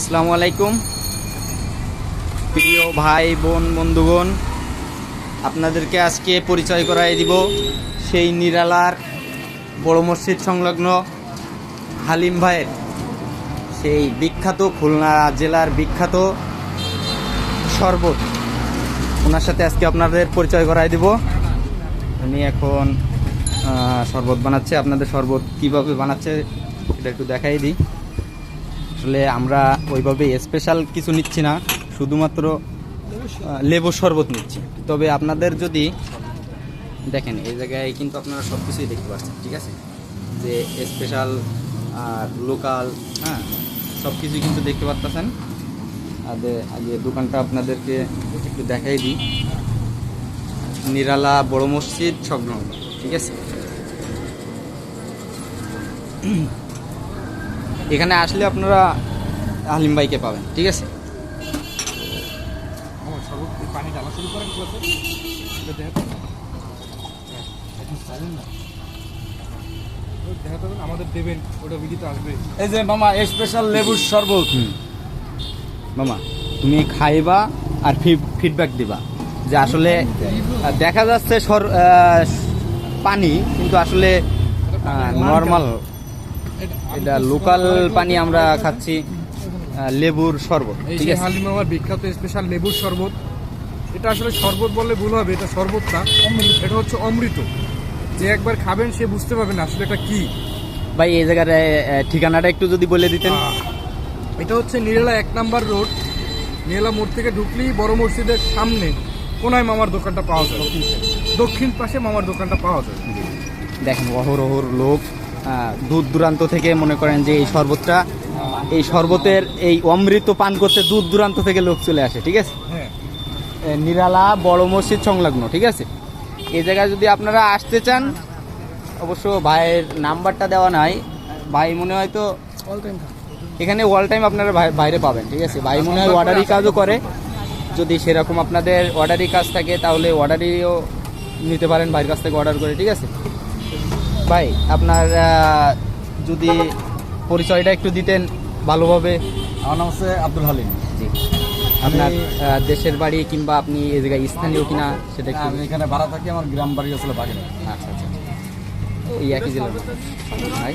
আসসালামু আলাইকুম প্রিয় ভাই বোন বন্ধুগণ, আপনাদেরকে আজকে পরিচয় করাই দিব সেই নিরালার বড় মসজিদ সংলগ্ন হালিম ভাইয়ের সেই বিখ্যাত খুলনা জেলার বিখ্যাত শরবত। ওনার সাথে আজকে আপনাদের পরিচয় করাই দিব। উনি এখন শরবত বানাচ্ছে। আপনাদের শরবত কীভাবে বানাচ্ছে এটা একটু দেখাই দিই। আসলে আমরা ওইভাবে স্পেশাল কিছু নিচ্ছি না, শুধুমাত্র লেবুর শরবত নিচ্ছি। তবে আপনাদের যদি দেখেন এই জায়গায় কিন্তু আপনারা সব কিছুই দেখতে পাচ্ছেন, ঠিক আছে, যে স্পেশাল আর লোকাল, হ্যাঁ, সব কিছুই কিন্তু দেখতে পাচ্ছেন। আগে দোকানটা আপনাদেরকে একটু দেখাই দিই। নিরালা বড় মসজিদ সংলগ্ন, ঠিক আছে। এখানে আসলে আপনারা হালিম ভাইকে পাবেন, ঠিক আছে। আমাদের দেবেন, ওটা ভিডিওতে আসবে। এই যে মামা স্পেশাল লেবুর শরবত। মামা তুমি খাইবা আর ফিডব্যাক দিবা যে আসলে দেখা যাচ্ছে পানি, কিন্তু আসলে নর্মাল, এটা লোকাল পানি আমরা খাচ্ছি, লেবুর শরবত, ঠিক আছে। হালিম মামার বিখ্যাত স্পেশাল লেবুর শরবত। এটা আসলে শরবত বললে ভুল হবে, এটা শরবত না, এটা হচ্ছে অমৃত। যে একবার খাবেন সে বুঝতে পারবেন আসলে এটা কি। ভাই এই জায়গার ঠিকানাটা একটু যদি বলে দিতেন। এটা হচ্ছে নিরালা 1 নম্বর রোড। নিরালা মোড় থেকে ঢুকলেই বড় মসজিদের সামনে কোনায় মামার দোকানটা পাওয়া যায়, দক্ষিণ পাশে মামার দোকানটা পাওয়া যায়। দেখেন অহরহর লোক দূর দূরান্ত থেকে, মনে করেন যে এই শরবতটা, এই শরবতের এই অমৃত পান করতে দূর দূরান্ত থেকে লোক চলে আসে, ঠিক আছে। হ্যাঁ, নিরালা বড় মসজিদ সংলগ্ন, ঠিক আছে। এই জায়গায় যদি আপনারা আসতে চান, অবশ্য ভাইয়ের নাম্বারটা দেওয়া নাই। ভাই মনে হয় তো এখানে অল টাইম আপনারা বাইরে পাবেন, ঠিক আছে। ভাই মনে হয় অর্ডারি কাজও করে। যদি সেরকম আপনাদের অর্ডারি কাজ থাকে তাহলে অর্ডারিও নিতে পারেন ভাইয়ের কাছ থেকে অর্ডার করে, ঠিক আছে। ভাই আপনার যদি পরিচয়টা একটু দিতেন ভালোভাবে। আমার নাম হচ্ছে আব্দুল হালিম। জি, আপনার দেশের বাড়ি কিংবা আপনি এই জায়গায় স্থানীয় কিনা সেটা একটু। আমি এখানে ভাড়া থাকি, আমার গ্রাম বাড়ি আসলে বাগেরহাট। আচ্ছা আচ্ছা, এই একই জেলার ভাই।